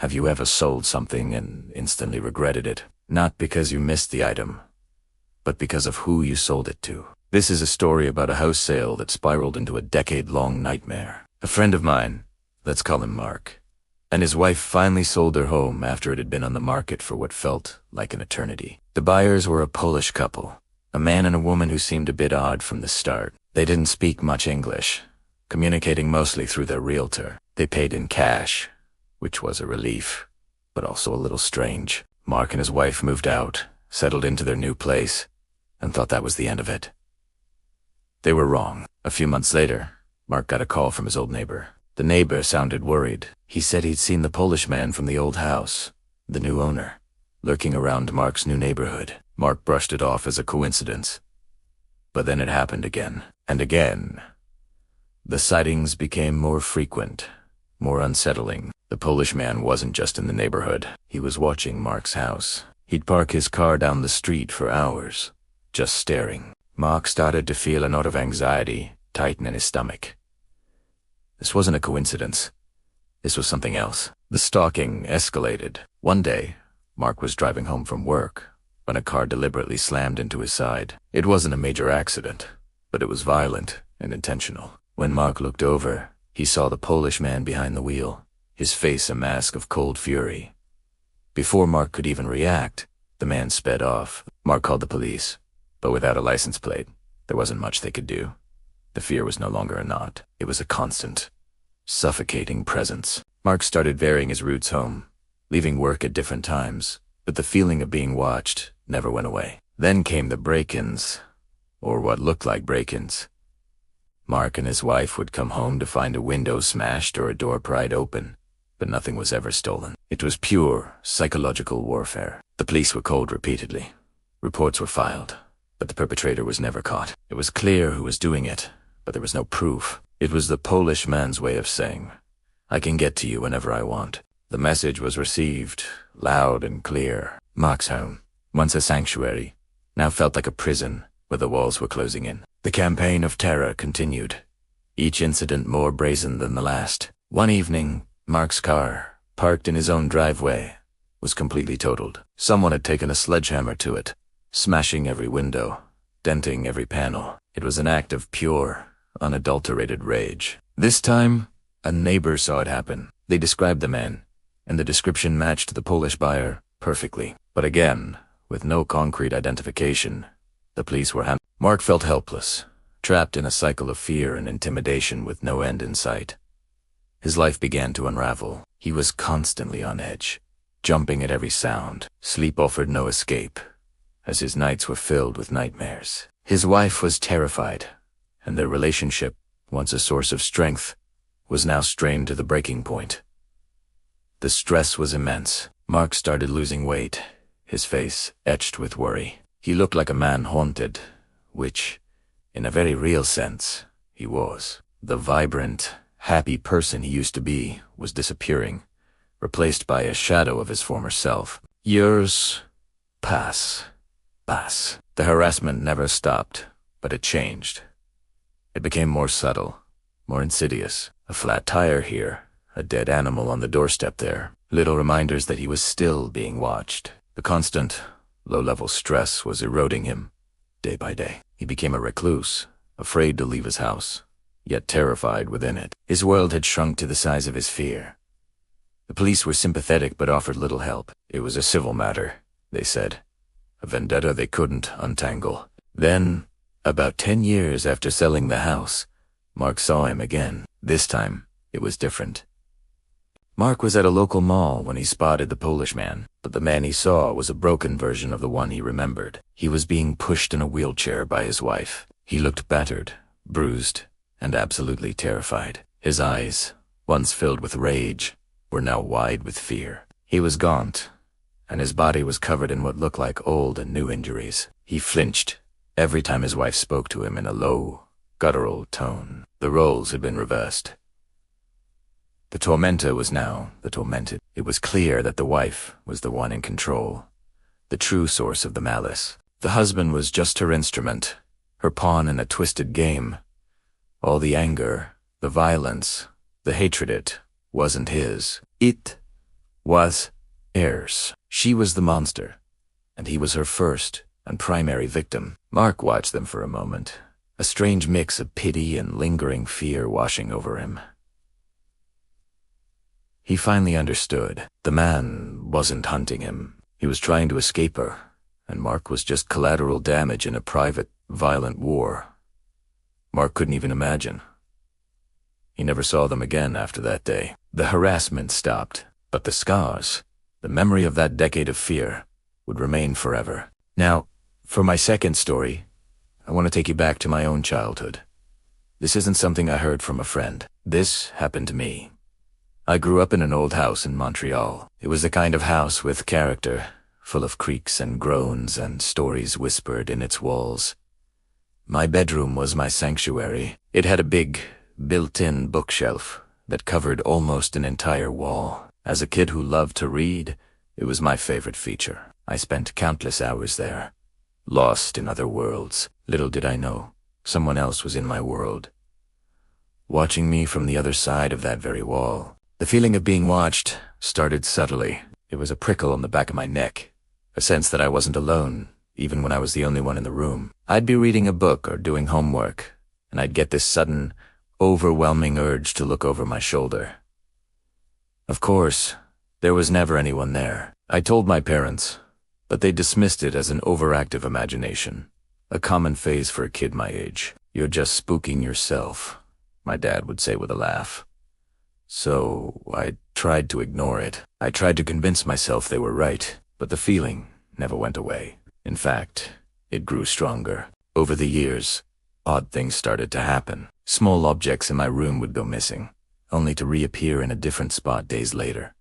Have you ever sold something and instantly regretted it? Not because you missed the item, but because of who you sold it to. This is a story about a house sale that spiraled into a decade-long nightmare. A friend of mine, let's call him Mark, and his wife finally sold their home after it had been on the market for what felt like an eternity. The buyers were a Polish couple, a man and a woman who seemed a bit odd from the start. They didn't speak much English, communicating mostly through their realtor. They paid in cash, which was a relief, but also a little strange. Mark and his wife moved out, settled into their new place, and thought that was the end of it. They were wrong. A few months later, Mark got a call from his old neighbor. The neighbor sounded worried. He said he'd seen the Polish man from the old house, the new owner, lurking around Mark's new neighborhood. Mark brushed it off as a coincidence. But then it happened again, and again. The sightings became more frequent, more unsettling. The Polish man wasn't just in the neighborhood. He was watching Mark's house. He'd park his car down the street for hours, just staring. Mark started to feel a note of anxiety tighten in his stomach. This wasn't a coincidence. This was something else. The stalking escalated. One day, Mark was driving home from work when a car deliberately slammed into his side. It wasn't a major accident, but it was violent and intentional. When Mark looked over, he saw the Polish man behind the wheel, his face a mask of cold fury. Before Mark could even react, the man sped off. Mark called the police, but without a license plate, there wasn't much they could do. The fear was no longer a knot. It was a constant, suffocating presence. Mark started varying his routes home, leaving work at different times, but the feeling of being watched never went away. Then came the break-ins, or what looked like break-ins. Mark and his wife would come home to find a window smashed or a door pried open, but nothing was ever stolen. It was pure psychological warfare. The police were called repeatedly. Reports were filed, but the perpetrator was never caught. It was clear who was doing it, but there was no proof. It was the Polish man's way of saying, "I can get to you whenever I want." The message was received, loud and clear. Mark's home, once a sanctuary, now felt like a prison where the walls were closing in. The campaign of terror continued, each incident more brazen than the last. One evening, Mark's car, parked in his own driveway, was completely totaled. Someone had taken a sledgehammer to it, smashing every window, denting every panel. It was an act of pure, unadulterated rage. This time, a neighbor saw it happen. They described the man, and the description matched the Polish buyer perfectly. But again, with no concrete identification, the police were Mark felt helpless, trapped in a cycle of fear and intimidation with no end in sight. His life began to unravel. He was constantly on edge, jumping at every sound. Sleep offered no escape, as his nights were filled with nightmares. His wife was terrified, and their relationship, once a source of strength, was now strained to the breaking point. The stress was immense. Mark started losing weight, his face etched with worry. He looked like a man haunted, which, in a very real sense, he was. The vibrant, happy person he used to be was disappearing, replaced by a shadow of his former self. Years pass. The harassment never stopped, but it changed. It became more subtle, more insidious. A flat tire here, a dead animal on the doorstep there. Little reminders that he was still being watched. The constant, low-level stress was eroding him, day by day. He became a recluse, afraid to leave his house, yet terrified within it. His world had shrunk to the size of his fear. The police were sympathetic but offered little help. It was a civil matter, they said. A vendetta they couldn't untangle. Then, about 10 years after selling the house, Mark saw him again. This time, it was different. Mark was at a local mall when he spotted the Polish man, but the man he saw was a broken version of the one he remembered. He was being pushed in a wheelchair by his wife. He looked battered, bruised, and absolutely terrified. His eyes, once filled with rage, were now wide with fear. He was gaunt, and his body was covered in what looked like old and new injuries. He flinched every time his wife spoke to him in a low, guttural tone. The roles had been reversed. The tormentor was now the tormented. It was clear that the wife was the one in control, the true source of the malice. The husband was just her instrument, her pawn in a twisted game. All the anger, the violence, the hatred, it wasn't his. It was heirs. She was the monster, and he was her first and primary victim. Mark watched them for a moment, a strange mix of pity and lingering fear washing over him. He finally understood. The man wasn't hunting him. He was trying to escape her, and Mark was just collateral damage in a private, violent war. Mark couldn't even imagine. He never saw them again after that day. The harassment stopped, but the scars, the memory of that decade of fear, would remain forever. Now, for my second story, I want to take you back to my own childhood. This isn't something I heard from a friend. This happened to me. I grew up in an old house in Montreal. It was the kind of house with character, full of creaks and groans and stories whispered in its walls. My bedroom was my sanctuary. It had a big, built-in bookshelf that covered almost an entire wall. As a kid who loved to read, it was my favorite feature. I spent countless hours there, lost in other worlds. Little did I know, someone else was in my world, watching me from the other side of that very wall. The feeling of being watched started subtly. It was a prickle on the back of my neck, a sense that I wasn't alone, even when I was the only one in the room. I'd be reading a book or doing homework, and I'd get this sudden, overwhelming urge to look over my shoulder. Of course, there was never anyone there. I told my parents, but they dismissed it as an overactive imagination, a common phase for a kid my age. "You're just spooking yourself," my dad would say with a laugh. So I tried to ignore it. I tried to convince myself they were right, but the feeling never went away. In fact, it grew stronger. Over the years, odd things started to happen. Small objects in my room would go missing, only to reappear in a different spot days later.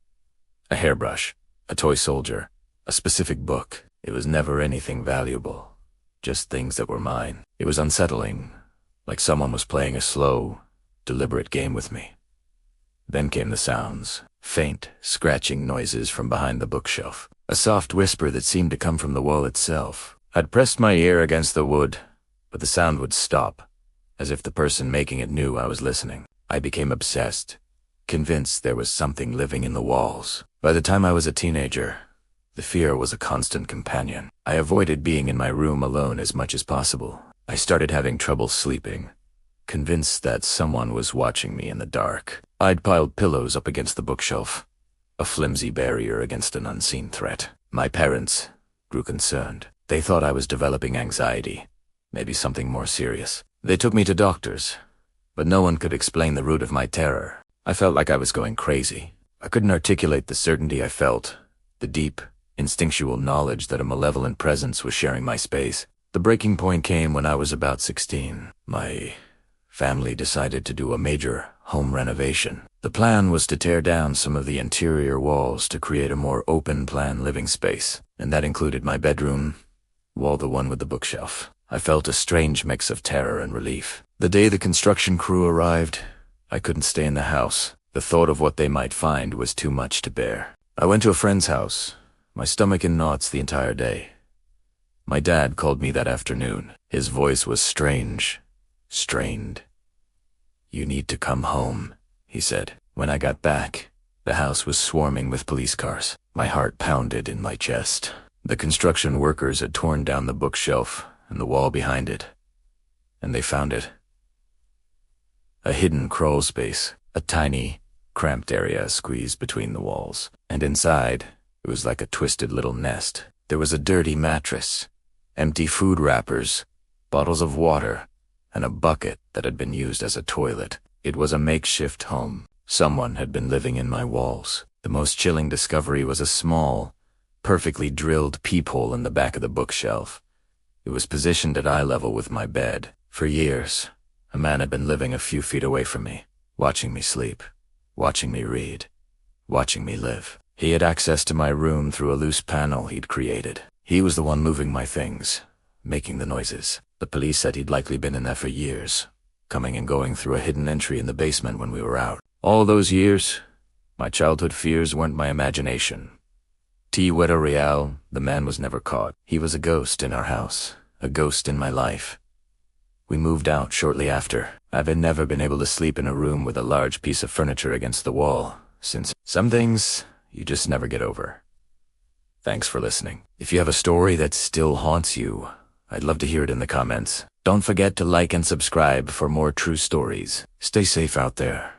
A hairbrush, a toy soldier, a specific book. It was never anything valuable, just things that were mine. It was unsettling, like someone was playing a slow, deliberate game with me. Then came the sounds, faint, scratching noises from behind the bookshelf, a soft whisper that seemed to come from the wall itself. I'd pressed my ear against the wood, but the sound would stop, as if the person making it knew I was listening. I became obsessed, convinced there was something living in the walls. By the time I was a teenager, the fear was a constant companion. I avoided being in my room alone as much as possible. I started having trouble sleeping, convinced that someone was watching me in the dark. I'd piled pillows up against the bookshelf, a flimsy barrier against an unseen threat. My parents grew concerned. They thought I was developing anxiety, maybe something more serious. They took me to doctors, but no one could explain the root of my terror. I felt like I was going crazy. I couldn't articulate the certainty I felt, the deep, instinctual knowledge that a malevolent presence was sharing my space. The breaking point came when I was about 16. My family decided to do a major home renovation. The plan was to tear down some of the interior walls to create a more open-plan living space, and that included my bedroom, the one with the bookshelf. I felt a strange mix of terror and relief. The day the construction crew arrived, I couldn't stay in the house. The thought of what they might find was too much to bear. I went to a friend's house, my stomach in knots the entire day. My dad called me that afternoon. His voice was strange, strained. "You need to come home," he said. When I got back, the house was swarming with police cars. My heart pounded in my chest. The construction workers had torn down the bookshelf and the wall behind it, and they found it. A hidden crawl space, a tiny, cramped area squeezed between the walls. And inside, it was like a twisted little nest. There was a dirty mattress, empty food wrappers, bottles of water, and a bucket that had been used as a toilet. It was a makeshift home. Someone had been living in my walls. The most chilling discovery was a small, perfectly drilled peephole in the back of the bookshelf. It was positioned at eye level with my bed. For years, a man had been living a few feet away from me, watching me sleep, watching me read, watching me live. He had access to my room through a loose panel he'd created. He was the one moving my things, making the noises. The police said he'd likely been in there for years, coming and going through a hidden entry in the basement when we were out. All those years, my childhood fears weren't my imagination. Weta Real, the man was never caught. He was a ghost in our house, a ghost in my life. We moved out shortly after. I've never been able to sleep in a room with a large piece of furniture against the wall, since some things you just never get over. Thanks for listening. If you have a story that still haunts you, I'd love to hear it in the comments. Don't forget to like and subscribe for more true stories. Stay safe out there.